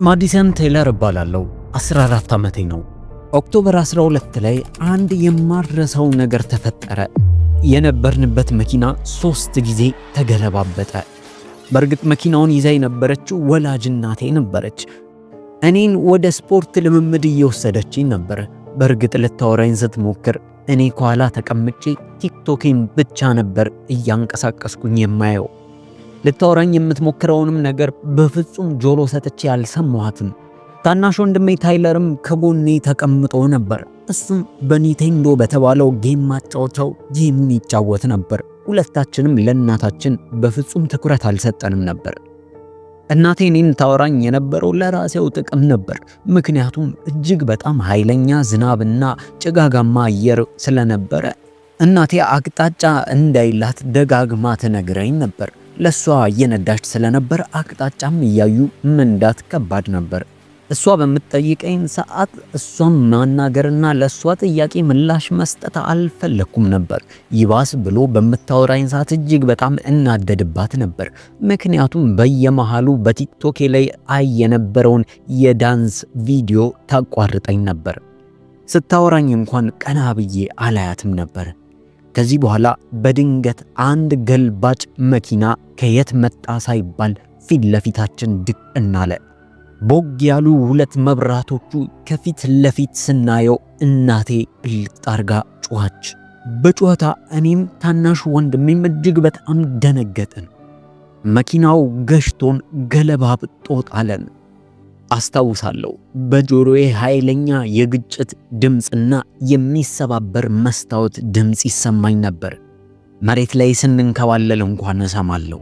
ማዲሰን ቴይለር እባላለሁ። 14 ዓመቴ ነው። ኦክቶበር 12 ላይ አንድ የማረሰው ነገር ተፈጠረ። የነበርንበት መኪና 3 ጊዜ ተገለባበጠ። በእርግጥ መኪናውን ይዛ የነበረችው ወላጅ እናቴ ነበረች። እኔን ወደ ስፖርት ልምምድ እየወሰደችኝ ነበር። በእርግጥ ልታወራኝ ስትሞክር እኔ ከኋላ ተቀምጬ ቲክቶኬን ብቻ ነበር እያንቀሳቀስኩኝ የማየው። ልታወራኝ የምትሞክረውንም ነገር በፍጹም ጆሮ ሰጥቼ አልሰማኋትም። ታናሽ ወንድሜ ታይለርም ከጎኔ ተቀምጦ ነበር። እሱም በኒንቴንዶ በተባለው ጌም ማጫወቻው ጌሙን ይጫወት ነበር። ሁለታችንም ለእናታችን በፍጹም ትኩረት አልሰጠንም ነበር። እናቴ እኔን ታወራኝ የነበረው ለራሴው ጥቅም ነበር። ምክንያቱም እጅግ በጣም ኃይለኛ ዝናብና ጭጋጋማ አየር ስለነበረ እናቴ አቅጣጫ እንዳይላት ደጋግማ ትነግረኝ ነበር። ለሷ እየነዳች ስለነበር አቅጣጫም እያዩ መንዳት ከባድ ነበር። እሷ በምትጠይቀኝ ሰዓት እሷን ማናገርና ለሷ ጥያቄ ምላሽ መስጠት አልፈለኩም ነበር። ይባስ ብሎ በምታወራኝ ሰዓት እጅግ በጣም እናደድባት ነበር። ምክንያቱም በየመሃሉ በቲክቶክ ላይ የነበረውን የዳንስ ቪዲዮ ታቋርጠኝ ነበር። ስታወራኝ እንኳን ቀና ብዬ አላያትም ነበር። ከዚህ በኋላ በድንገት አንድ ገልባጭ መኪና ከየት መጣ ሳይባል ፊት ለፊታችን ድቅና አለ። ቦግ ያሉ ሁለት መብራቶቹ ከፊት ለፊት ስናየው እናቴ ልጣርጋ ጮኸች። በጩኸታ እኔም ታናሽ ወንድሜም እጅግ በጣም ደነገጥን። መኪናው ገሽቶን ገለባብጦ ጣለን። አስታውሳለሁ በጆሮዬ ኃይለኛ የግጭት ድምጽና የሚሰባበር መስታወት ድምጽ ይሰማኝ ነበር። መሬት ላይ ስንንከባለል እንኳን እሰማለሁ።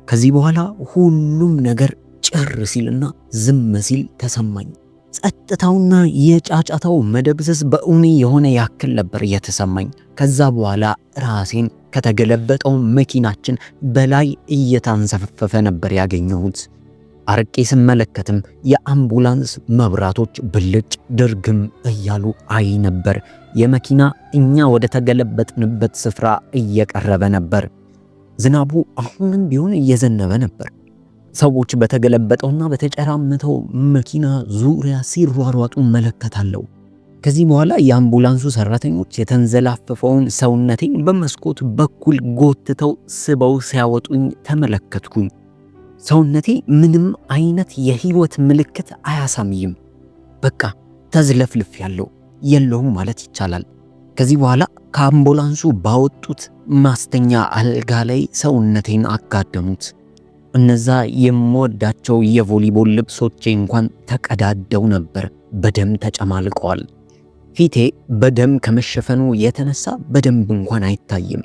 ከዚህ በኋላ ሁሉም ነገር ጭር ሲልና ዝም ሲል ተሰማኝ። ጸጥታውና የጫጫታው መደብሰስ በእውኔ የሆነ ያክል ነበር የተሰማኝ። ከዛ በኋላ ራሴን ከተገለበጠው መኪናችን በላይ እየታንሰፈፈ ነበር ያገኘሁት። አርቄ ስመለከትም የአምቡላንስ መብራቶች ብልጭ ድርግም እያሉ አይ ነበር። የመኪና እኛ ወደ ተገለበጥንበት ስፍራ እየቀረበ ነበር። ዝናቡ አሁንም ቢሆን እየዘነበ ነበር። ሰዎች በተገለበጠውና በተጨራመተው መኪና ዙሪያ ሲሯሯጡ መለከታለሁ። ከዚህ በኋላ የአምቡላንሱ ሰራተኞች የተንዘላፈፈውን ሰውነቴን በመስኮት በኩል ጎትተው ስበው ሲያወጡኝ ተመለከትኩኝ። ሰውነቴ ምንም አይነት የህይወት ምልክት አያሳይም። በቃ ተዝለፍልፍ ያለው የለውም ማለት ይቻላል። ከዚህ በኋላ ከአምቡላንሱ ባወጡት ማስተኛ አልጋ ላይ ሰውነቴን አጋደሙት። እነዛ የምወዳቸው የቮሊቦል ልብሶቼ እንኳን ተቀዳደው ነበር፣ በደም ተጨማልቀዋል። ፊቴ በደም ከመሸፈኑ የተነሳ በደንብ እንኳን አይታይም።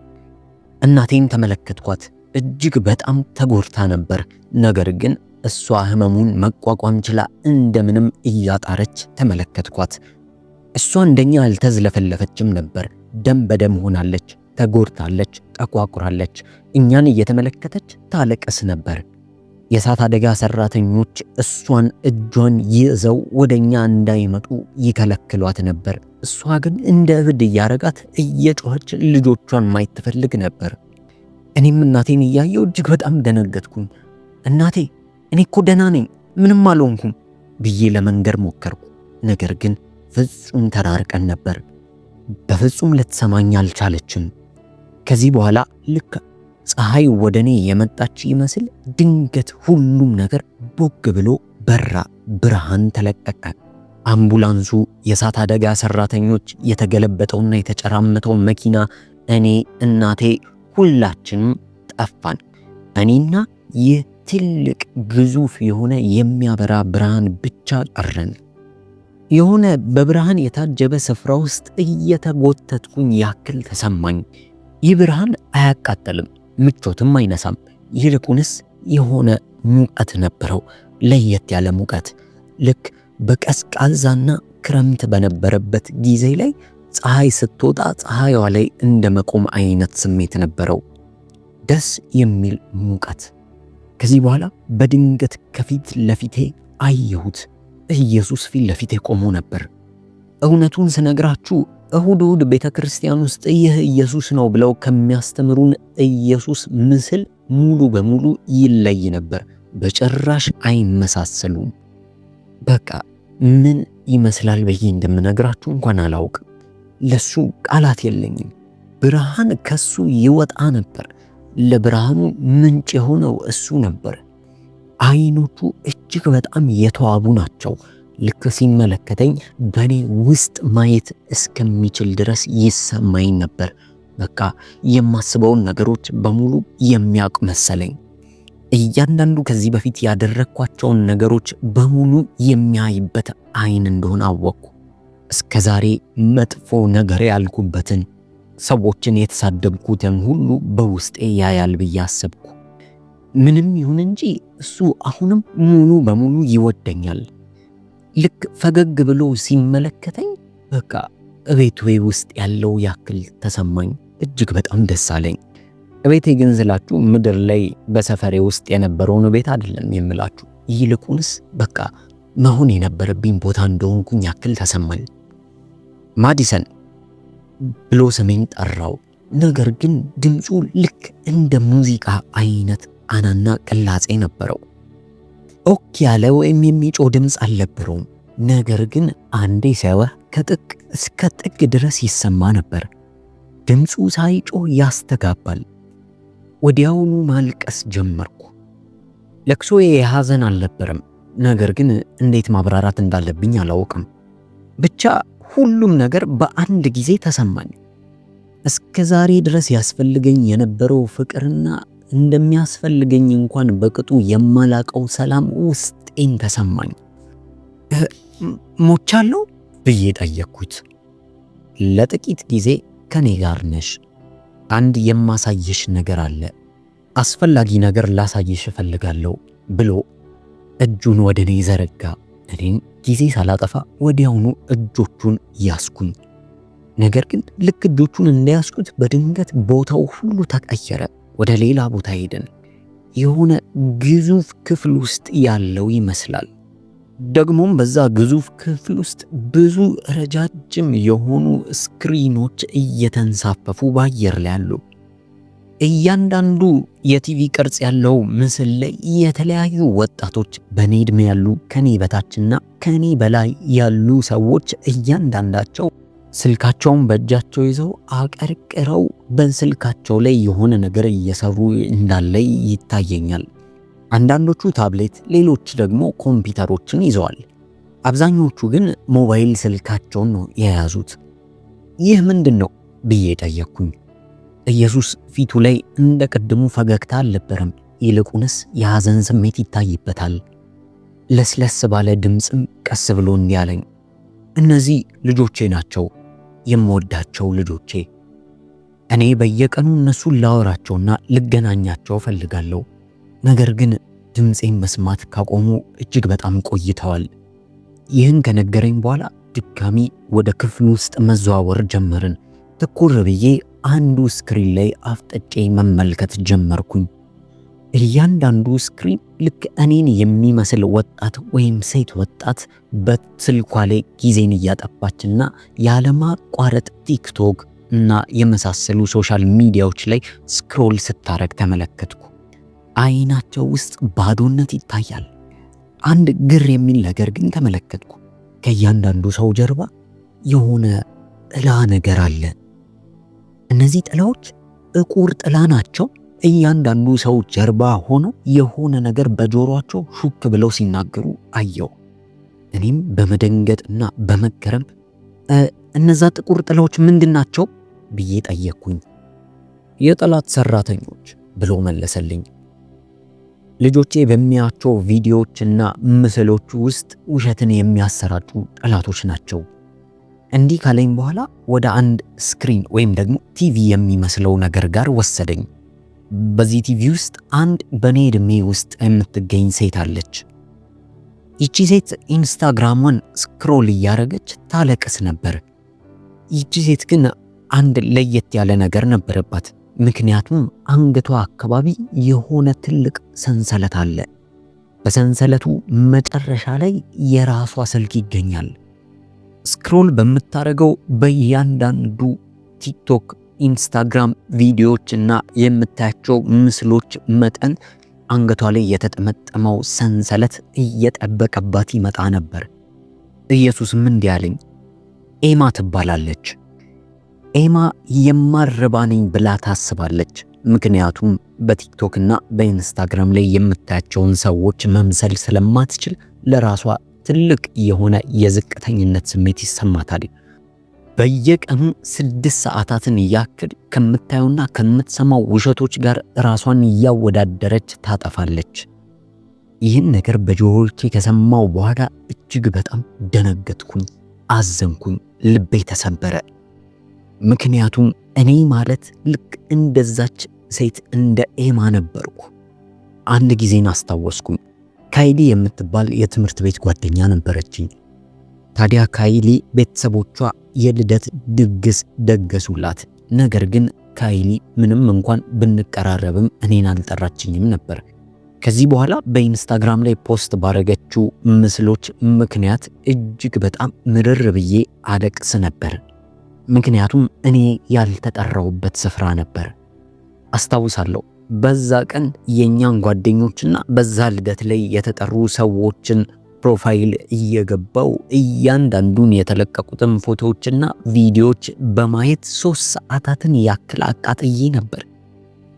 እናቴን ተመለከትኳት። እጅግ በጣም ተጎድታ ነበር። ነገር ግን እሷ ህመሙን መቋቋም ችላ እንደምንም እያጣረች ተመለከትኳት። እሷ እንደኛ አልተዝለፈለፈችም ነበር። ደም በደም ሆናለች፣ ተጎድታለች፣ ጠቋቁራለች። እኛን እየተመለከተች ታለቅስ ነበር። የእሳት አደጋ ሰራተኞች እሷን እጇን ይዘው ወደኛ እንዳይመጡ ይከለክሏት ነበር። እሷ ግን እንደ እብድ እያረጋት እየጮኸች ልጆቿን ማየት ትፈልግ ነበር። እኔም እናቴን እያየው እጅግ በጣም ደነገጥኩኝ። እናቴ እኔ እኮ ደህና ነኝ፣ ምንም አልሆንኩም ብዬ ለመንገር ሞከርኩ። ነገር ግን ፍጹም ተራርቀን ነበር። በፍጹም ልትሰማኝ አልቻለችም። ከዚህ በኋላ ልክ ፀሐይ ወደኔ የመጣች ይመስል ድንገት ሁሉም ነገር ቦግ ብሎ በራ፣ ብርሃን ተለቀቀ። አምቡላንሱ፣ የእሳት አደጋ ሰራተኞች፣ የተገለበጠውና የተጨራመተው መኪና፣ እኔ፣ እናቴ ሁላችንም ጠፋን። እኔና ይህ ትልቅ ግዙፍ የሆነ የሚያበራ ብርሃን ብቻ ቀረን። የሆነ በብርሃን የታጀበ ስፍራ ውስጥ እየተጎተትኩኝ ያክል ተሰማኝ። ይህ ብርሃን አያቃጥልም፣ ምቾትም አይነሳም። ይልቁንስ የሆነ ሙቀት ነበረው፣ ለየት ያለ ሙቀት። ልክ በቀዝቃዛና ክረምት በነበረበት ጊዜ ላይ ፀሐይ ስትወጣ ፀሐይዋ ላይ እንደ መቆም አይነት ስሜት ነበረው። ደስ የሚል ሙቀት። ከዚህ በኋላ በድንገት ከፊት ለፊቴ አየሁት። ኢየሱስ ፊት ለፊቴ ቆሞ ነበር። እውነቱን ስነግራችሁ እሁድ ቤተክርስቲያን ውስጥ ይህ ኢየሱስ ነው ብለው ከሚያስተምሩን ኢየሱስ ምስል ሙሉ በሙሉ ይለይ ነበር። በጭራሽ አይመሳሰሉም። በቃ ምን ይመስላል ብዬ እንደምነግራችሁ እንኳን አላውቅም። ለሱ ቃላት የለኝም። ብርሃን ከሱ ይወጣ ነበር። ለብርሃኑ ምንጭ የሆነው እሱ ነበር። አይኖቹ እጅግ በጣም የተዋቡ ናቸው። ልክ ሲመለከተኝ በኔ ውስጥ ማየት እስከሚችል ድረስ ይሰማኝ ነበር። በቃ የማስበውን ነገሮች በሙሉ የሚያውቅ መሰለኝ። እያንዳንዱ ከዚህ በፊት ያደረኳቸውን ነገሮች በሙሉ የሚያይበት አይን እንደሆነ አወቅኩ። እስከዛሬ መጥፎ ነገር ያልኩበትን፣ ሰዎችን የተሳደብኩትን ሁሉ በውስጤ ያያል ብዬ አሰብኩ። ምንም ይሁን እንጂ እሱ አሁንም ሙሉ በሙሉ ይወደኛል። ልክ ፈገግ ብሎ ሲመለከተኝ በቃ እቤቱ ውስጥ ያለው ያክል ተሰማኝ። እጅግ በጣም ደስ አለኝ። እቤቴ ግን ስላችሁ ምድር ላይ በሰፈሬ ውስጥ የነበረውን ቤት አይደለም የምላችሁ። ይልቁንስ በቃ መሆን የነበረብኝ ቦታ እንደሆንኩኝ ያክል ተሰማኝ። ማዲሰን ብሎ ስሜን ጠራው። ነገር ግን ድምፁ ልክ እንደ ሙዚቃ አይነት አናና ቅላጼ ነበረው። ኦክ ያለ ወይም የሚጮህ ድምፅ አልነበረውም። ነገር ግን አንዴ ሲያወህ ከጥግ እስከ ጥግ ድረስ ይሰማ ነበር። ድምፁ ሳይጮህ ያስተጋባል። ወዲያውኑ ማልቀስ ጀመርኩ። ለቅሶዬ የሐዘን አልነበረም። ነገር ግን እንዴት ማብራራት እንዳለብኝ አላውቅም። ብቻ ሁሉም ነገር በአንድ ጊዜ ተሰማኝ። እስከ ዛሬ ድረስ ያስፈልገኝ የነበረው ፍቅርና እንደሚያስፈልገኝ እንኳን በቅጡ የማላቀው ሰላም ውስጤን ተሰማኝ። ሞቻለሁ ብዬ ጠየቅኩት። ለጥቂት ጊዜ ከኔ ጋር ነሽ፣ አንድ የማሳየሽ ነገር አለ፣ አስፈላጊ ነገር ላሳየሽ እፈልጋለሁ ብሎ እጁን ወደ እኔ ዘረጋ። እኔም ጊዜ ሳላጠፋ ወዲያውኑ እጆቹን ያስኩኝ። ነገር ግን ልክ እጆቹን እንደያስኩት በድንገት ቦታው ሁሉ ተቀየረ። ወደ ሌላ ቦታ ሄደን የሆነ ግዙፍ ክፍል ውስጥ ያለው ይመስላል። ደግሞም በዛ ግዙፍ ክፍል ውስጥ ብዙ ረጃጅም የሆኑ ስክሪኖች እየተንሳፈፉ በአየር ላይ አሉ። እያንዳንዱ የቲቪ ቅርጽ ያለው ምስል ላይ የተለያዩ ወጣቶች፣ በኔ ዕድሜ ያሉ፣ ከኔ በታችና ከኔ በላይ ያሉ ሰዎች እያንዳንዳቸው ስልካቸውን በእጃቸው ይዘው አቀርቅረው በስልካቸው ላይ የሆነ ነገር እየሰሩ እንዳለ ይታየኛል። አንዳንዶቹ ታብሌት፣ ሌሎች ደግሞ ኮምፒውተሮችን ይዘዋል። አብዛኞቹ ግን ሞባይል ስልካቸውን ነው የያዙት። ይህ ምንድን ነው ብዬ ጠየቅኩኝ። ኢየሱስ ፊቱ ላይ እንደ ቀድሙ ፈገግታ አልነበረም። ይልቁንስ የሐዘን ስሜት ይታይበታል። ለስለስ ባለ ድምፅም ቀስ ብሎ እንዲህ አለኝ፣ እነዚህ ልጆቼ ናቸው፣ የምወዳቸው ልጆቼ። እኔ በየቀኑ እነሱን ላወራቸውና ልገናኛቸው ፈልጋለሁ። ነገር ግን ድምፄን መስማት ካቆሙ እጅግ በጣም ቆይተዋል። ይህን ከነገረኝ በኋላ ድጋሚ ወደ ክፍሉ ውስጥ መዘዋወር ጀመርን። ትኩር ብዬ አንዱ ስክሪን ላይ አፍጠጬ መመልከት ጀመርኩኝ። እያንዳንዱ ስክሪን ልክ እኔን የሚመስል ወጣት ወይም ሴት ወጣት በስልኳ ላይ ጊዜን እያጠፋችና ያለማቋረጥ ቲክቶክ እና የመሳሰሉ ሶሻል ሚዲያዎች ላይ ስክሮል ስታረግ ተመለከትኩ። አይናቸው ውስጥ ባዶነት ይታያል። አንድ ግር የሚል ነገር ግን ተመለከትኩ። ከእያንዳንዱ ሰው ጀርባ የሆነ ጥላ ነገር አለ። እነዚህ ጥላዎች ጥቁር ጥላ ናቸው። እያንዳንዱ ሰው ጀርባ ሆኖ የሆነ ነገር በጆሮአቸው ሹክ ብለው ሲናገሩ አየው። እኔም በመደንገጥና በመገረም እነዛ ጥቁር ጥላዎች ምንድን ናቸው ብዬ ጠየቅኩኝ። የጠላት ሰራተኞች ብሎ መለሰልኝ። ልጆቼ በሚያቸው ቪዲዮዎችና ምስሎች ውስጥ ውሸትን የሚያሰራጩ ጠላቶች ናቸው። እንዲህ ካለኝ በኋላ ወደ አንድ ስክሪን ወይም ደግሞ ቲቪ የሚመስለው ነገር ጋር ወሰደኝ። በዚህ ቲቪ ውስጥ አንድ በኔ ዕድሜ ውስጥ የምትገኝ ሴት አለች። ይቺ ሴት ኢንስታግራሟን ስክሮል እያደረገች ታለቅስ ነበር። ይቺ ሴት ግን አንድ ለየት ያለ ነገር ነበረባት። ምክንያቱም አንገቷ አካባቢ የሆነ ትልቅ ሰንሰለት አለ። በሰንሰለቱ መጨረሻ ላይ የራሷ ስልክ ይገኛል። ስክሮል በምታደርገው በእያንዳንዱ ቲክቶክ፣ ኢንስታግራም ቪዲዮዎች እና የምታያቸው ምስሎች መጠን አንገቷ ላይ የተጠመጠመው ሰንሰለት እየጠበቀባት ይመጣ ነበር። ኢየሱስም እንዲህ አለኝ፣ ኤማ ትባላለች። ኤማ የማረባ ነኝ ብላ ታስባለች። ምክንያቱም በቲክቶክ እና በኢንስታግራም ላይ የምታያቸውን ሰዎች መምሰል ስለማትችል ለራሷ ትልቅ የሆነ የዝቅተኝነት ስሜት ይሰማታል። በየቀኑ 6 ሰዓታትን ያክል ከምታየውና ከምትሰማው ውሸቶች ጋር ራሷን እያወዳደረች ታጠፋለች። ይህን ነገር በጆሮቼ ከሰማው በኋላ እጅግ በጣም ደነገጥኩኝ፣ አዘንኩኝ፣ ልቤ ተሰበረ። ምክንያቱም እኔ ማለት ልክ እንደዛች ሴት እንደ ኤማ ነበርኩ። አንድ ጊዜን አስታወስኩኝ። ካይሊ የምትባል የትምህርት ቤት ጓደኛ ነበረችኝ። ታዲያ ካይሊ ቤተሰቦቿ የልደት ድግስ ደገሱላት። ነገር ግን ካይሊ ምንም እንኳን ብንቀራረብም እኔን አልጠራችኝም ነበር። ከዚህ በኋላ በኢንስታግራም ላይ ፖስት ባረገችው ምስሎች ምክንያት እጅግ በጣም ምርር ብዬ አለቅስ ነበር። ምክንያቱም እኔ ያልተጠራውበት ስፍራ ነበር። አስታውሳለሁ በዛ ቀን የኛን ጓደኞችና በዛ ልደት ላይ የተጠሩ ሰዎችን ፕሮፋይል እየገባው እያንዳንዱን የተለቀቁትን ፎቶዎችና ቪዲዮዎች በማየት 3 ሰዓታትን ያክል አቃጥዬ ነበር።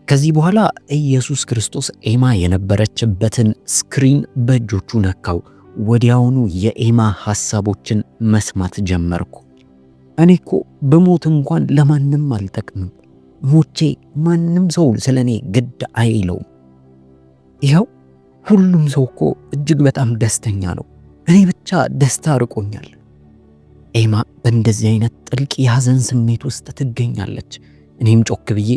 ከዚህ በኋላ ኢየሱስ ክርስቶስ ኤማ የነበረችበትን ስክሪን በእጆቹ ነካው። ወዲያውኑ የኤማ ሐሳቦችን መስማት ጀመርኩ። እኔ እኮ በሞት እንኳን ለማንም አልጠቅምም። ሞቼ ማንም ሰው ስለኔ ግድ አይለውም። ይኸው ሁሉም ሰው እኮ እጅግ በጣም ደስተኛ ነው። እኔ ብቻ ደስታ ርቆኛል። ኤማ በእንደዚህ አይነት ጥልቅ የሐዘን ስሜት ውስጥ ትገኛለች። እኔም ጮክ ብዬ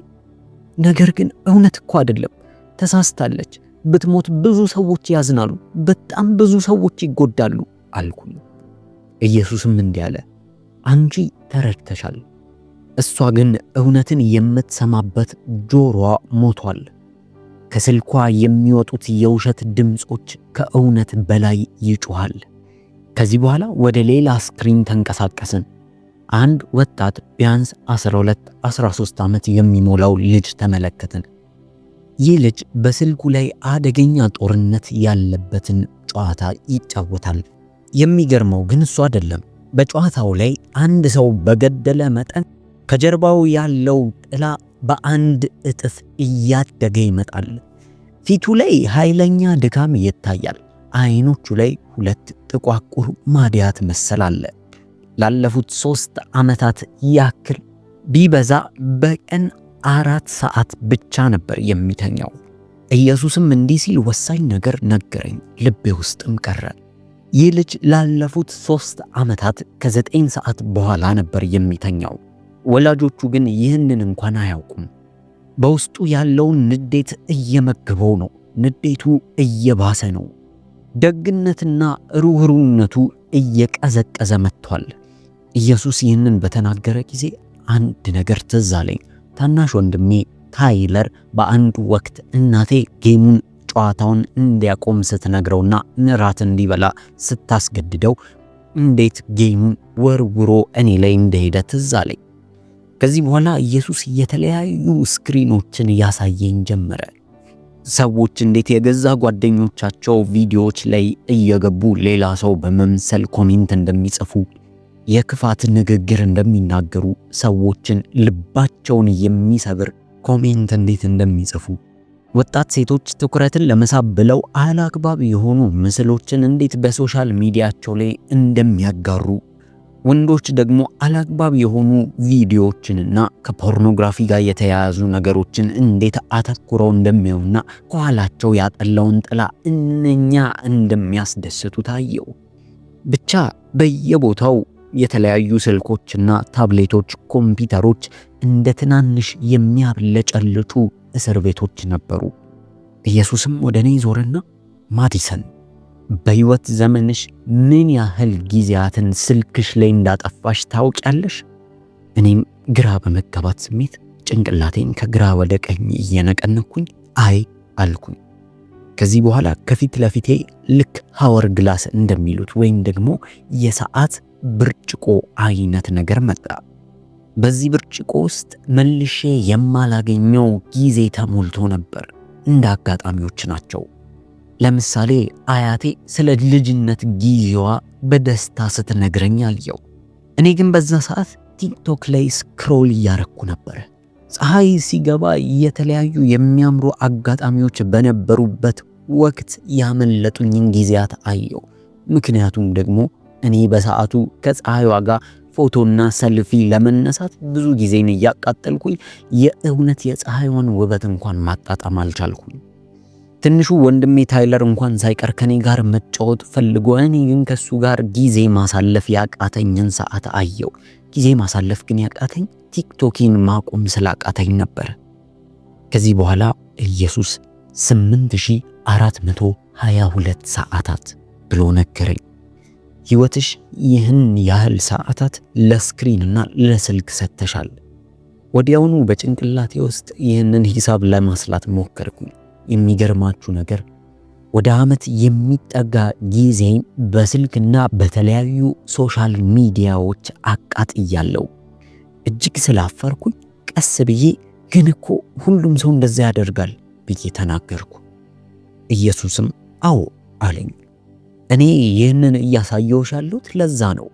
ነገር ግን እውነት እኮ አይደለም፣ ተሳስታለች። ብትሞት ብዙ ሰዎች ያዝናሉ፣ በጣም ብዙ ሰዎች ይጎዳሉ አልኩኝ። ኢየሱስም እንዲህ አለ፣ አንቺ ተረድተሻል። እሷ ግን እውነትን የምትሰማበት ጆሮዋ ሞቷል። ከስልኳ የሚወጡት የውሸት ድምጾች ከእውነት በላይ ይጮሃል። ከዚህ በኋላ ወደ ሌላ ስክሪን ተንቀሳቀስን። አንድ ወጣት ቢያንስ 12-13 ዓመት የሚሞላው ልጅ ተመለከትን። ይህ ልጅ በስልኩ ላይ አደገኛ ጦርነት ያለበትን ጨዋታ ይጫወታል። የሚገርመው ግን እሱ አይደለም። በጨዋታው ላይ አንድ ሰው በገደለ መጠን ከጀርባው ያለው ጥላ በአንድ እጥፍ እያደገ ይመጣል። ፊቱ ላይ ኃይለኛ ድካም ይታያል። አይኖቹ ላይ 2 ጥቋቁር ማዲያት መሰል አለ። ላለፉት 3 ዓመታት ያክል ቢበዛ በቀን 4 ሰዓት ብቻ ነበር የሚተኛው። ኢየሱስም እንዲህ ሲል ወሳኝ ነገር ነገረኝ፣ ልቤ ውስጥም ቀረ። ይህ ልጅ ላለፉት 3 ዓመታት ከ9 ሰዓት በኋላ ነበር የሚተኛው። ወላጆቹ ግን ይህንን እንኳን አያውቁም። በውስጡ ያለውን ንዴት እየመገበው ነው። ንዴቱ እየባሰ ነው። ደግነትና ሩህሩህነቱ እየቀዘቀዘ መጥቷል። ኢየሱስ ይህንን በተናገረ ጊዜ አንድ ነገር ትዝ አለኝ። ታናሽ ወንድሜ ታይለር በአንድ ወቅት እናቴ ጌሙን ጨዋታውን እንዲያቆም ስትነግረውና እራት እንዲበላ ስታስገድደው እንዴት ጌሙን ወርውሮ እኔ ላይ እንደሄደ ትዝ አለኝ። ከዚህ በኋላ ኢየሱስ የተለያዩ ስክሪኖችን ያሳየኝ ጀመረ። ሰዎች እንዴት የገዛ ጓደኞቻቸው ቪዲዮዎች ላይ እየገቡ ሌላ ሰው በመምሰል ኮሜንት እንደሚጽፉ፣ የክፋት ንግግር እንደሚናገሩ፣ ሰዎችን ልባቸውን የሚሰብር ኮሜንት እንዴት እንደሚጽፉ፣ ወጣት ሴቶች ትኩረትን ለመሳብ ብለው አላግባብ የሆኑ ምስሎችን እንዴት በሶሻል ሚዲያቸው ላይ እንደሚያጋሩ፣ ወንዶች ደግሞ አላግባብ የሆኑ ቪዲዮዎችንና ከፖርኖግራፊ ጋር የተያያዙ ነገሮችን እንዴት አተኩረው እንደሚያዩና ከኋላቸው ያጠላውን ጥላ እነኛ እንደሚያስደስቱ ታየው። ብቻ በየቦታው የተለያዩ ስልኮችና ታብሌቶች፣ ኮምፒውተሮች እንደ ትናንሽ የሚያብለጨልጩ እስር ቤቶች ነበሩ። ኢየሱስም ወደ እኔ ዞረና ማዲሰን በህይወት ዘመንሽ ምን ያህል ጊዜያትን ስልክሽ ላይ እንዳጠፋሽ ታውቂያለሽ? እኔም ግራ በመጋባት ስሜት ጭንቅላቴን ከግራ ወደ ቀኝ እየነቀነኩኝ አይ አልኩኝ። ከዚህ በኋላ ከፊት ለፊቴ ልክ ሃወር ግላስ እንደሚሉት ወይም ደግሞ የሰዓት ብርጭቆ አይነት ነገር መጣ። በዚህ ብርጭቆ ውስጥ መልሼ የማላገኘው ጊዜ ተሞልቶ ነበር። እንደ አጋጣሚዎች ናቸው። ለምሳሌ አያቴ ስለ ልጅነት ጊዜዋ በደስታ ስትነግረኝ አየው። እኔ ግን በዛ ሰዓት ቲክቶክ ላይ ስክሮል እያረኩ ነበር። ፀሐይ ሲገባ የተለያዩ የሚያምሩ አጋጣሚዎች በነበሩበት ወቅት ያመለጡኝን ጊዜያት አየው። ምክንያቱም ደግሞ እኔ በሰዓቱ ከፀሐይዋ ጋር ፎቶና ሰልፊ ለመነሳት ብዙ ጊዜን እያቃጠልኩኝ የእውነት የፀሐይዋን ውበት እንኳን ማጣጣም አልቻልኩም። ትንሹ ወንድሜ ታይለር እንኳን ሳይቀር ከኔ ጋር መጫወት ፈልጎ እኔ ግን ከሱ ጋር ጊዜ ማሳለፍ ያቃተኝን ሰዓት አየው። ጊዜ ማሳለፍ ግን ያቃተኝ ቲክቶኪን ማቆም ስላቃተኝ ነበር። ከዚህ በኋላ ኢየሱስ 8422 ሰዓታት ብሎ ነገረኝ። ሕይወትሽ ይህን ያህል ሰዓታት ለስክሪንና ለስልክ ሰጥተሻል። ወዲያውኑ በጭንቅላቴ ውስጥ ይህንን ሂሳብ ለማስላት ሞከርኩኝ። የሚገርማችሁ ነገር ወደ ዓመት የሚጠጋ ጊዜን በስልክና በተለያዩ ሶሻል ሚዲያዎች አቃጥያለሁ። እጅግ ስላፈርኩኝ ቀስ ብዬ ግን እኮ ሁሉም ሰው እንደዛ ያደርጋል ብዬ ተናገርኩ። ኢየሱስም አዎ አለኝ። እኔ ይህንን እያሳየሁሽ ያለሁት ለዛ ነው።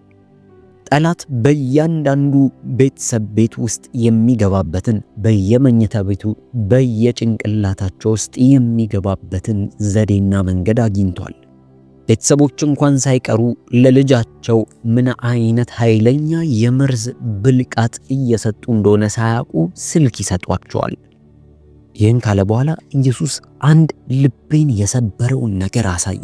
ጠላት በእያንዳንዱ ቤተሰብ ቤት ውስጥ የሚገባበትን በየመኝታ ቤቱ በየጭንቅላታቸው ውስጥ የሚገባበትን ዘዴና መንገድ አግኝቷል። ቤተሰቦች እንኳን ሳይቀሩ ለልጃቸው ምን አይነት ኃይለኛ የመርዝ ብልቃጥ እየሰጡ እንደሆነ ሳያውቁ ስልክ ይሰጧቸዋል። ይህን ካለ በኋላ ኢየሱስ አንድ ልቤን የሰበረውን ነገር አሳየ።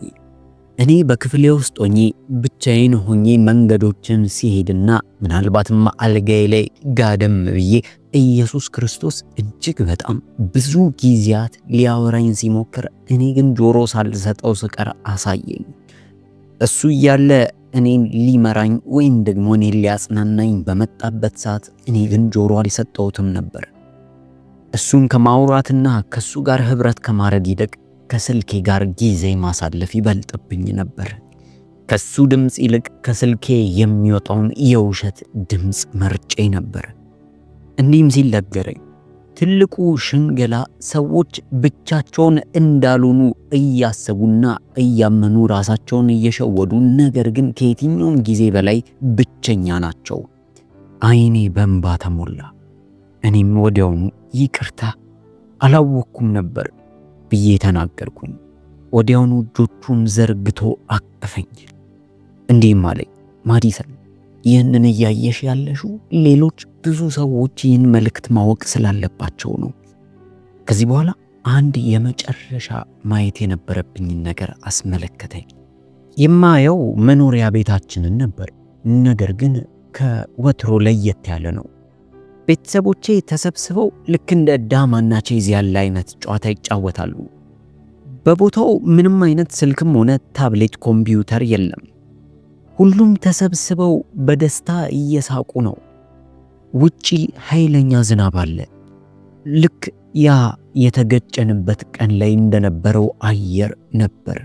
እኔ በክፍሌ ውስጥ ሆኜ ብቻዬን ሆኜ መንገዶችን ሲሄድና ምናልባትም አልጋዬ ላይ ጋደም ብዬ ኢየሱስ ክርስቶስ እጅግ በጣም ብዙ ጊዜያት ሊያወራኝ ሲሞክር እኔ ግን ጆሮ ሳልሰጠው ስቀር አሳየኝ። እሱ እያለ እኔን ሊመራኝ ወይም ደግሞ እኔን ሊያጽናናኝ በመጣበት ሰዓት እኔ ግን ጆሮ አልሰጠሁትም ነበር። እሱን ከማውራትና ከሱ ጋር ህብረት ከማድረግ ይልቅ ከስልኬ ጋር ጊዜ ማሳለፍ ይበልጥብኝ ነበር። ከሱ ድምፅ ይልቅ ከስልኬ የሚወጣውን የውሸት ድምፅ መርጬ ነበር። እንዲህም ሲል ነገረኝ። ትልቁ ሽንገላ ሰዎች ብቻቸውን እንዳልሆኑ እያሰቡና እያመኑ ራሳቸውን እየሸወዱ ነገር ግን ከየትኛውም ጊዜ በላይ ብቸኛ ናቸው። አይኔ በእንባ ተሞላ። እኔም ወዲያውኑ ይቅርታ አላወቅኩም ነበር ብዬ ተናገርኩኝ። ወዲያውኑ እጆቹን ዘርግቶ አቀፈኝ። እንዲህም አለኝ፣ ማዲሰን ይህንን እያየሽ ያለሽው ሌሎች ብዙ ሰዎች ይህን መልእክት ማወቅ ስላለባቸው ነው። ከዚህ በኋላ አንድ የመጨረሻ ማየት የነበረብኝን ነገር አስመለከተኝ። የማየው መኖሪያ ቤታችንን ነበር፣ ነገር ግን ከወትሮ ለየት ያለ ነው። ቤተሰቦቼ ተሰብስበው ልክ እንደ ዳማና ቼዝ ያለ አይነት ጨዋታ ይጫወታሉ። በቦታው ምንም አይነት ስልክም ሆነ ታብሌት ኮምፒውተር የለም። ሁሉም ተሰብስበው በደስታ እየሳቁ ነው። ውጪ ኃይለኛ ዝናብ አለ። ልክ ያ የተገጨንበት ቀን ላይ እንደነበረው አየር ነበር።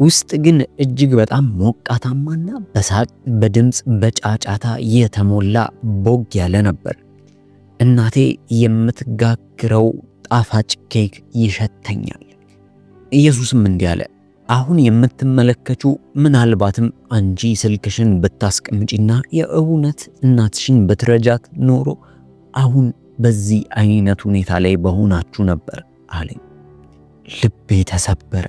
ውስጥ ግን እጅግ በጣም ሞቃታማና በሳቅ በድምፅ በጫጫታ የተሞላ ቦግ ያለ ነበር። እናቴ የምትጋግረው ጣፋጭ ኬክ ይሸተኛል። ኢየሱስም እንዲህ አለ፣ አሁን የምትመለከቹ ምናልባትም አንቺ ስልክሽን ብታስቀምጪና የእውነት እናትሽን ብትረጃት ኖሮ አሁን በዚህ አይነት ሁኔታ ላይ በሆናችሁ ነበር አለኝ። ልቤ ተሰበረ።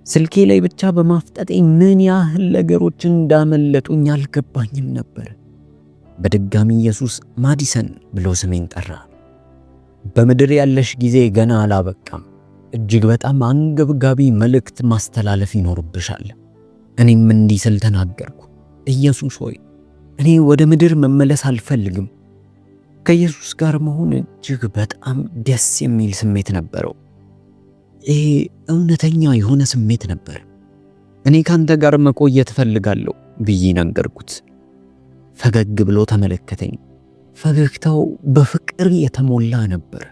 ስልኬ ላይ ብቻ በማፍጠጤ ምን ያህል ነገሮችን እንዳመለጡኝ አልገባኝም ነበር። በድጋሚ ኢየሱስ ማዲሰን ብሎ ስሜን ጠራ። በምድር ያለሽ ጊዜ ገና አላበቃም። እጅግ በጣም አንገብጋቢ መልእክት ማስተላለፍ ይኖርብሻል። እኔም እንዲህ ስል ተናገርኩ፣ ኢየሱስ ሆይ እኔ ወደ ምድር መመለስ አልፈልግም። ከኢየሱስ ጋር መሆን እጅግ በጣም ደስ የሚል ስሜት ነበረው። ይሄ እውነተኛ የሆነ ስሜት ነበር። እኔ ካንተ ጋር መቆየት እፈልጋለሁ ብዬ ነገርኩት። ፈገግ ብሎ ተመለከተኝ። ፈገግታው በፍቅር የተሞላ ነበር።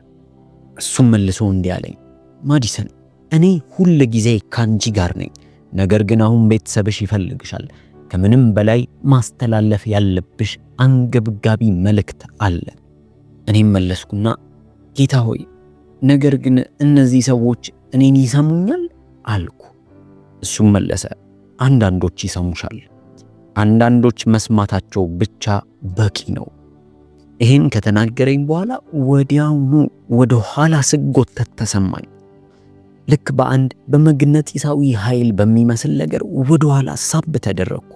እሱም መልሶ እንዲህ አለኝ፣ ማዲሰን እኔ ሁል ጊዜ ካንቺ ጋር ነኝ። ነገር ግን አሁን ቤተሰብሽ ይፈልግሻል። ከምንም በላይ ማስተላለፍ ያለብሽ አንገብጋቢ መልእክት አለ። እኔም መለስኩና ጌታ ሆይ ነገር ግን እነዚህ ሰዎች እኔን ይሰሙኛል አልኩ። እሱም መለሰ፣ አንዳንዶች ይሰሙሻል፣ አንዳንዶች መስማታቸው ብቻ በቂ ነው። ይህን ከተናገረኝ በኋላ ወዲያውኑ ወደ ኋላ ስጎተት ተሰማኝ። ልክ በአንድ በመግነጢሳዊ ኃይል በሚመስል ነገር ወደ ኋላ ሳብ ተደረግኩ።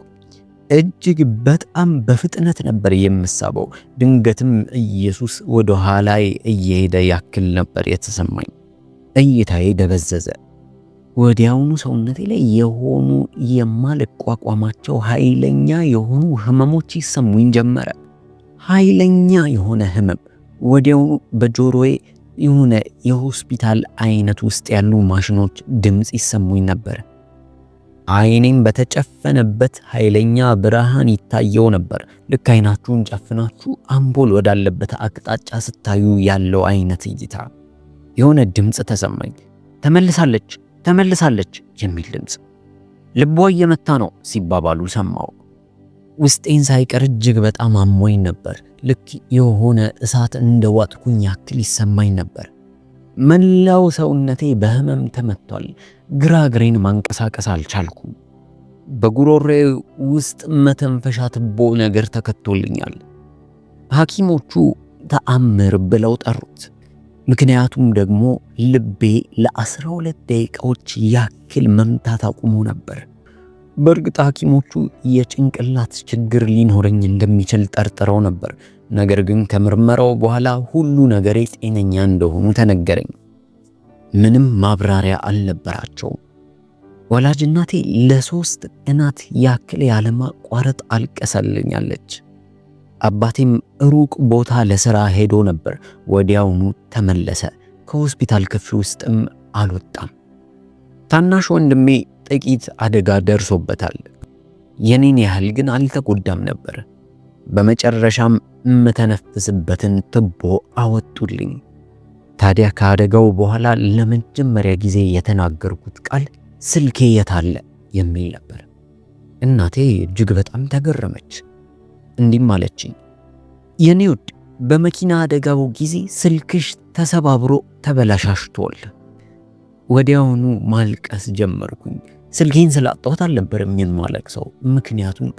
እጅግ በጣም በፍጥነት ነበር የምሳበው። ድንገትም ኢየሱስ ወደ ኋላዬ እየሄደ ያክል ነበር የተሰማኝ። እይታዬ ደበዘዘ። ወዲያውኑ ሰውነቴ ላይ የሆኑ የማልቋቋማቸው ኃይለኛ የሆኑ ህመሞች ይሰሙኝ ጀመረ። ኃይለኛ የሆነ ህመም። ወዲያውኑ በጆሮዬ የሆነ የሆስፒታል አይነት ውስጥ ያሉ ማሽኖች ድምፅ ይሰሙኝ ነበር። አይኔም በተጨፈነበት ኃይለኛ ብርሃን ይታየው ነበር። ልክ አይናችሁን ጨፍናችሁ አምፖል ወዳለበት አቅጣጫ ስታዩ ያለው አይነት እይታ። የሆነ ድምፅ ተሰማኝ። ተመልሳለች ተመልሳለች የሚል ድምፅ። ልቧ እየመታ ነው ሲባባሉ ሰማው። ውስጤን ሳይቀር እጅግ በጣም አሞኝ ነበር። ልክ የሆነ እሳት እንደዋጥኩኝ ያክል ይሰማኝ ነበር። መላው ሰውነቴ በህመም ተመቷል። ግራ እግሬን ማንቀሳቀስ አልቻልኩም። በጉሮሬ ውስጥ መተንፈሻ ትቦ ነገር ተከቶልኛል። ሐኪሞቹ ተአምር ብለው ጠሩት። ምክንያቱም ደግሞ ልቤ ለ12 ደቂቃዎች ያክል መምታት አቁሞ ነበር። በእርግጥ ሐኪሞቹ የጭንቅላት ችግር ሊኖረኝ እንደሚችል ጠርጥረው ነበር። ነገር ግን ከምርመራው በኋላ ሁሉ ነገሬ ጤነኛ እንደሆኑ ተነገረኝ። ምንም ማብራሪያ አልነበራቸውም። ወላጅ እናቴ ለ3 ቀናት ያክል ያለማቋረጥ አልቀሰልኛለች። አባቴም ሩቅ ቦታ ለሥራ ሄዶ ነበር። ወዲያውኑ ተመለሰ። ከሆስፒታል ክፍል ውስጥም አልወጣም። ታናሽ ወንድሜ ጥቂት አደጋ ደርሶበታል። የኔን ያህል ግን አልተጎዳም ነበር። በመጨረሻም የምተነፍስበትን ትቦ አወጡልኝ። ታዲያ ከአደጋው በኋላ ለመጀመሪያ ጊዜ የተናገርኩት ቃል ስልኬ የታለ የሚል ነበር። እናቴ እጅግ በጣም ተገረመች። እንዲህም አለችኝ፣ የኔ ውድ በመኪና አደጋው ጊዜ ስልክሽ ተሰባብሮ ተበላሽቷል። ወዲያውኑ ማልቀስ ጀመርኩኝ። ስልኬን ስላጣሁት አልነበረም የማለቅሰው፣ ምክንያቱም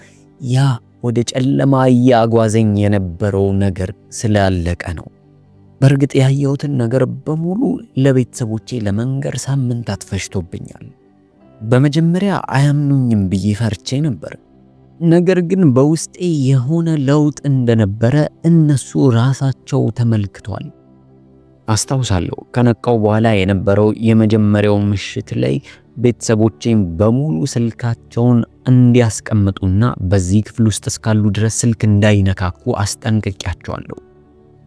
ያ ወደ ጨለማ እያጓዘኝ የነበረው ነገር ስላለቀ ነው። በእርግጥ ያየሁትን ነገር በሙሉ ለቤተሰቦቼ ለመንገር ሳምንታት ፈጅቶብኛል። በመጀመሪያ አያምኑኝም ብዬ ፈርቼ ነበር። ነገር ግን በውስጤ የሆነ ለውጥ እንደነበረ እነሱ ራሳቸው ተመልክቷል። አስታውሳለሁ ከነቃው በኋላ የነበረው የመጀመሪያው ምሽት ላይ ቤተሰቦቼም በሙሉ ስልካቸውን እንዲያስቀምጡና በዚህ ክፍል ውስጥ እስካሉ ድረስ ስልክ እንዳይነካኩ አስጠንቅቄያቸዋለሁ።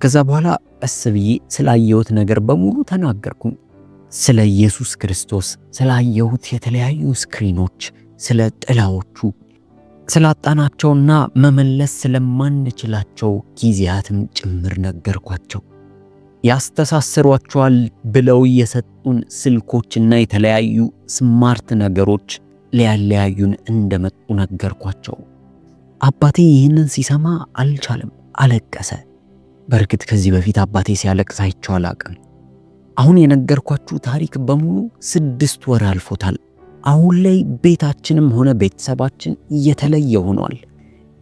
ከዛ በኋላ ቀስ ብዬ ስላየሁት ነገር በሙሉ ተናገርኩኝ። ስለ ኢየሱስ ክርስቶስ፣ ስላየሁት የተለያዩ ስክሪኖች፣ ስለ ጥላዎቹ፣ ስላጣናቸውና መመለስ ስለማንችላቸው ጊዜያትም ጭምር ነገርኳቸው። ያስተሳስሯቸዋል ብለው የሰጡን ስልኮችና የተለያዩ ስማርት ነገሮች ሊያለያዩን እንደመጡ ነገርኳቸው። አባቴ ይህንን ሲሰማ አልቻለም፣ አለቀሰ። በእርግጥ ከዚህ በፊት አባቴ ሲያለቅስ አይቼው አላቅም። አሁን የነገርኳችሁ ታሪክ በሙሉ 6 ወር አልፎታል። አሁን ላይ ቤታችንም ሆነ ቤተሰባችን እየተለየ ሆኗል።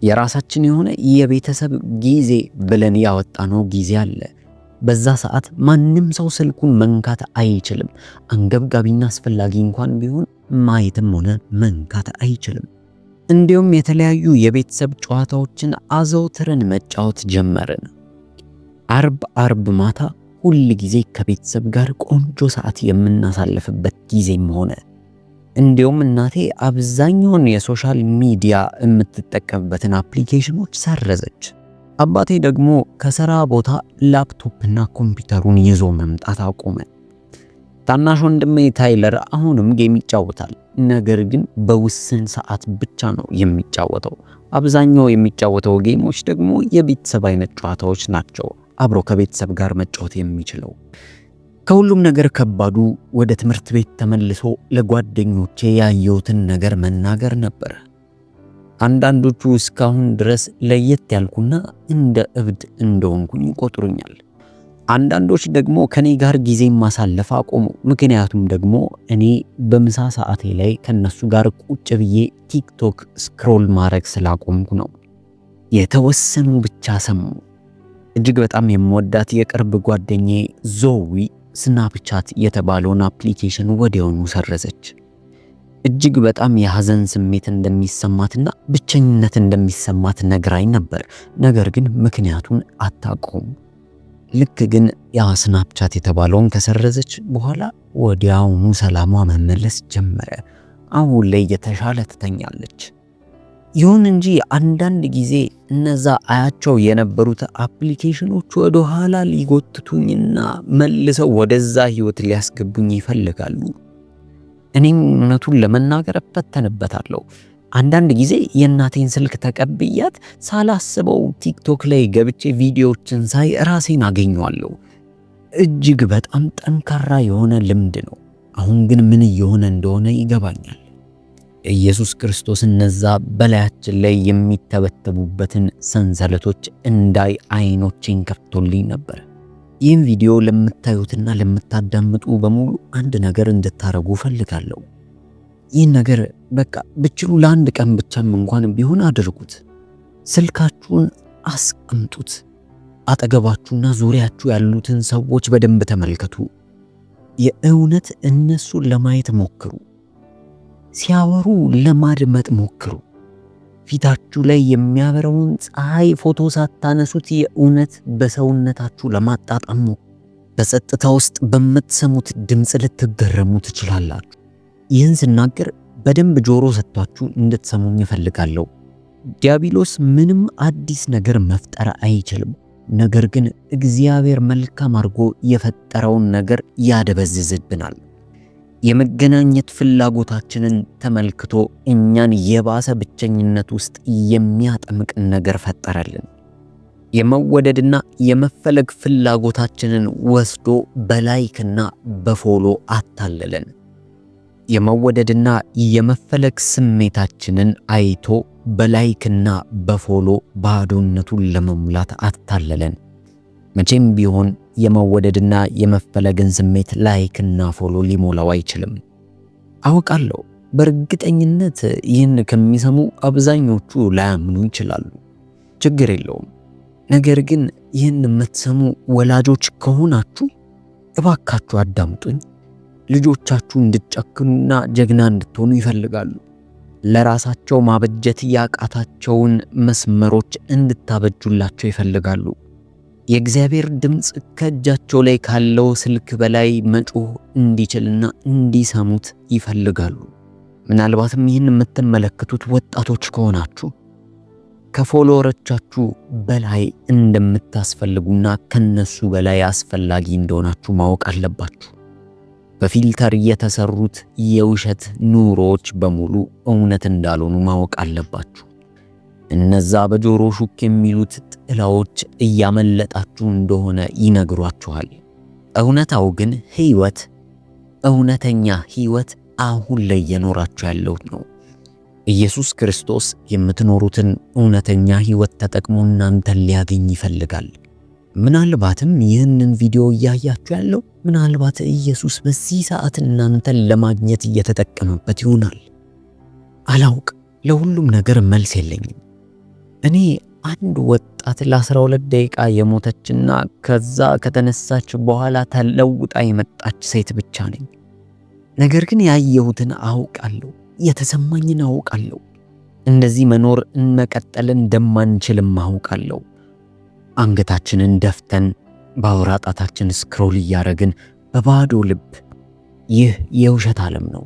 የራሳችን የሆነ የቤተሰብ ጊዜ ብለን ያወጣነው ጊዜ አለ። በዛ ሰዓት ማንም ሰው ስልኩን መንካት አይችልም። አንገብጋቢና አስፈላጊ እንኳን ቢሆን ማየትም ሆነ መንካት አይችልም። እንዲሁም የተለያዩ የቤተሰብ ጨዋታዎችን አዘውትረን መጫወት ጀመርን። አርብ ማታ ሁል ጊዜ ከቤተሰብ ጋር ቆንጆ ሰዓት የምናሳልፍበት ጊዜም ሆነ። እንዲሁም እናቴ አብዛኛውን የሶሻል ሚዲያ የምትጠቀምበትን አፕሊኬሽኖች ሰረዘች። አባቴ ደግሞ ከሥራ ቦታ ላፕቶፕና ኮምፒውተሩን ይዞ መምጣት አቆመ። ታናሽ ወንድሜ ታይለር አሁንም ጌም ይጫወታል። ነገር ግን በውስን ሰዓት ብቻ ነው የሚጫወተው። አብዛኛው የሚጫወተው ጌሞች ደግሞ የቤተሰብ አይነት ጨዋታዎች ናቸው። አብሮ ከቤተሰብ ጋር መጫወት የሚችለው። ከሁሉም ነገር ከባዱ ወደ ትምህርት ቤት ተመልሶ ለጓደኞቼ ያየሁትን ነገር መናገር ነበር። አንዳንዶቹ እስካሁን ድረስ ለየት ያልኩና እንደ እብድ እንደሆንኩኝ ይቆጥሩኛል። አንዳንዶች ደግሞ ከኔ ጋር ጊዜ ማሳለፍ አቆሙ። ምክንያቱም ደግሞ እኔ በምሳ ሰዓቴ ላይ ከነሱ ጋር ቁጭ ብዬ ቲክቶክ ስክሮል ማድረግ ስላቆምኩ ነው። የተወሰኑ ብቻ ሰሙ። እጅግ በጣም የምወዳት የቅርብ ጓደኛዬ ዞዊ ስናፕቻት የተባለውን አፕሊኬሽን ወዲያውኑ ሰረዘች። እጅግ በጣም የሐዘን ስሜት እንደሚሰማትና ብቸኝነት እንደሚሰማት ነግራኝ ነበር። ነገር ግን ምክንያቱን አታውቀውም። ልክ ግን ያ ስናፕቻት የተባለውን ከሰረዘች በኋላ ወዲያውኑ ሰላሟ መመለስ ጀመረ። አሁን ላይ የተሻለ ትተኛለች። ይሁን እንጂ አንዳንድ ጊዜ እነዛ አያቸው የነበሩት አፕሊኬሽኖች ወደ ኋላ ሊጎትቱኝና መልሰው ወደዛ ህይወት ሊያስገቡኝ ይፈልጋሉ። እኔም እውነቱን ለመናገር እፈተንበታለሁ። አንዳንድ ጊዜ የእናቴን ስልክ ተቀብያት ሳላስበው ቲክቶክ ላይ ገብቼ ቪዲዮዎችን ሳይ ራሴን አገኘዋለሁ። እጅግ በጣም ጠንካራ የሆነ ልምድ ነው። አሁን ግን ምን እየሆነ እንደሆነ ይገባኛል። ኢየሱስ ክርስቶስ እነዛ በላያችን ላይ የሚተበተቡበትን ሰንሰለቶች እንዳይ አይኖቼን ከፍቶልኝ ነበር። ይህን ቪዲዮ ለምታዩትና ለምታዳምጡ በሙሉ አንድ ነገር እንድታረጉ ፈልጋለሁ። ይህን ነገር በቃ ብችሉ ለአንድ ቀን ብቻም እንኳን ቢሆን አድርጉት። ስልካችሁን አስቀምጡት። አጠገባችሁና ዙሪያችሁ ያሉትን ሰዎች በደንብ ተመልከቱ። የእውነት እነሱን ለማየት ሞክሩ። ሲያወሩ ለማድመጥ ሞክሩ። ፊታችሁ ላይ የሚያበረውን ፀሐይ ፎቶ ሳታነሱት የእውነት በሰውነታችሁ ለማጣጣም ሞክሩ። በጸጥታ ውስጥ በምትሰሙት ድምፅ ልትገረሙ ትችላላችሁ። ይህን ስናገር በደንብ ጆሮ ሰጥታችሁ እንድትሰሙኝ እፈልጋለሁ። ዲያብሎስ ምንም አዲስ ነገር መፍጠር አይችልም። ነገር ግን እግዚአብሔር መልካም አድርጎ የፈጠረውን ነገር ያደበዝዝብናል። የመገናኘት ፍላጎታችንን ተመልክቶ እኛን የባሰ ብቸኝነት ውስጥ የሚያጠምቅን ነገር ፈጠረልን። የመወደድና የመፈለግ ፍላጎታችንን ወስዶ በላይክና በፎሎ አታለለን። የመወደድና የመፈለግ ስሜታችንን አይቶ በላይክና በፎሎ ባዶነቱን ለመሙላት አታለለን። መቼም ቢሆን የመወደድና የመፈለግን ስሜት ላይክና ፎሎ ሊሞላው አይችልም። አውቃለሁ። በእርግጠኝነት ይህን ከሚሰሙ አብዛኞቹ ላያምኑ ይችላሉ። ችግር የለውም። ነገር ግን ይህን የምትሰሙ ወላጆች ከሆናችሁ እባካችሁ አዳምጡኝ። ልጆቻችሁ እንድትጨክኑና ጀግና እንድትሆኑ ይፈልጋሉ። ለራሳቸው ማበጀት ያቃታቸውን መስመሮች እንድታበጁላቸው ይፈልጋሉ። የእግዚአብሔር ድምፅ ከእጃቸው ላይ ካለው ስልክ በላይ መጮህ እንዲችልና እንዲሰሙት ይፈልጋሉ። ምናልባትም ይህን የምትመለከቱት ወጣቶች ከሆናችሁ ከፎሎወሮቻችሁ በላይ እንደምታስፈልጉና ከነሱ በላይ አስፈላጊ እንደሆናችሁ ማወቅ አለባችሁ። በፊልተር የተሰሩት የውሸት ኑሮዎች በሙሉ እውነት እንዳልሆኑ ማወቅ አለባችሁ። እነዛ በጆሮ ሹክ የሚሉት ጥላዎች እያመለጣችሁ እንደሆነ ይነግሯችኋል። እውነታው ግን ህይወት፣ እውነተኛ ህይወት አሁን ላይ እየኖራችሁ ያለው ነው። ኢየሱስ ክርስቶስ የምትኖሩትን እውነተኛ ህይወት ተጠቅሞ እናንተን ሊያገኝ ይፈልጋል። ምናልባትም ይህንን ቪዲዮ እያያችሁ ያለው ምናልባት ኢየሱስ በዚህ ሰዓት እናንተን ለማግኘት እየተጠቀመበት ይሆናል። አላውቅ። ለሁሉም ነገር መልስ የለኝም። እኔ አንድ ወጣት ለ12 ደቂቃ የሞተችና ከዛ ከተነሳች በኋላ ተለውጣ የመጣች ሴት ብቻ ነኝ። ነገር ግን ያየሁትን አውቃለሁ፣ የተሰማኝን አውቃለሁ። እንደዚህ መኖር መቀጠል እንደማንችልም አውቃለሁ። አንገታችንን ደፍተን በአውራ ጣታችን ስክሮል እያደረግን በባዶ ልብ። ይህ የውሸት ዓለም ነው።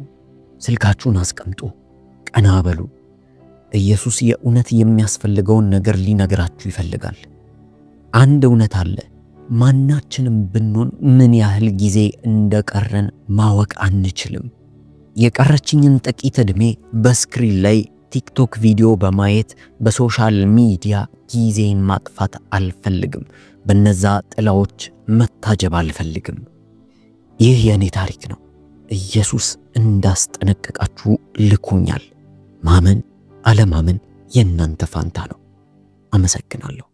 ስልካችሁን አስቀምጡ፣ ቀና በሉ። ኢየሱስ የእውነት የሚያስፈልገውን ነገር ሊነግራችሁ ይፈልጋል። አንድ እውነት አለ። ማናችንም ብንሆን ምን ያህል ጊዜ እንደቀረን ማወቅ አንችልም። የቀረችኝን ጥቂት ዕድሜ በስክሪን ላይ ቲክቶክ ቪዲዮ በማየት በሶሻል ሚዲያ ጊዜን ማጥፋት አልፈልግም። በነዛ ጥላዎች መታጀብ አልፈልግም። ይህ የኔ ታሪክ ነው። ኢየሱስ እንዳስጠነቀቃችሁ ልኮኛል። ማመን አለማመን የእናንተ ፋንታ ነው። አመሰግናለሁ።